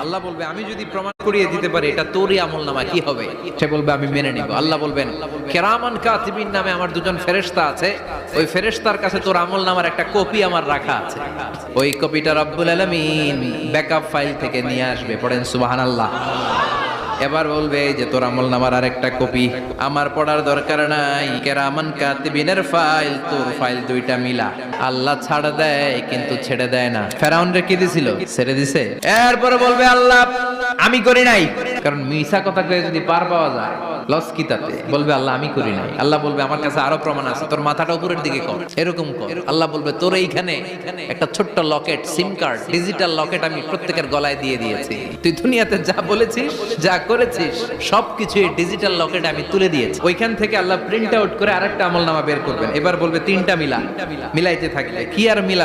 আল্লাহ বলবে আমি যদি প্রমাণ করিয়ে দিতে পারি এটা তোরই আমলনামা, কি হবে? সে বলবে আমি মেনে নিব। আল্লাহ বলবেন কিরামান কাতিবিন নামে আমার দুজন ফেরেশতা আছে, ওই ফেরেশতার কাছে তোর আমলনামার একটা কপি আমার রাখা আছে। ওই কপিটা রব্বুল আলামিন ব্যাকআপ ফাইল থেকে নিয়ে আসবে। পড়েন সুবহানাল্লাহ। এবার বলবে যে তোর আমলনামার আরেকটা কপি আমার পড়ার দরকার নাই, কিরামান কাতিবিনের ফাইল তোর ফাইল দুইটা মিলা। আল্লাহ ছাড় দেয় কিন্তু ছেড়ে দেয় না। ফেরাউন রে কি দিছিল? ছেড়ে দিছে। এরপরে বলবে আল্লাহ আমি করি নাই, কারণ মিছা কথা কয়ে যদি পার পাওয়া যায় লস কি তাতে? বলবে আল্লাহ আমি করি নাই। আল্লাহ বলবে আমার কাছে আরো প্রমাণ আছে, তোর মাথাটা উপরের দিকে কর, এরকম কর। আল্লাহ বলবে তোর এইখানে একটা ছোট্ট লকেট, সিম কার্ড, ডিজিটাল লকেট আমি প্রত্যেকের গলায় দিয়ে দিয়েছি। তুই দুনিয়াতে যা বলেছিস, যা করেছিস সবকিছু এই ডিজিটাল লকেট আমি তুলে দিয়েছি। ওইখান থেকে আল্লাহ প্রিন্ট আউট করে আরেকটা আমলনামা বের করবেন। এবার বলবে তিনটা মিলা, মিলাইতে থাকবে। কি আর মিলা?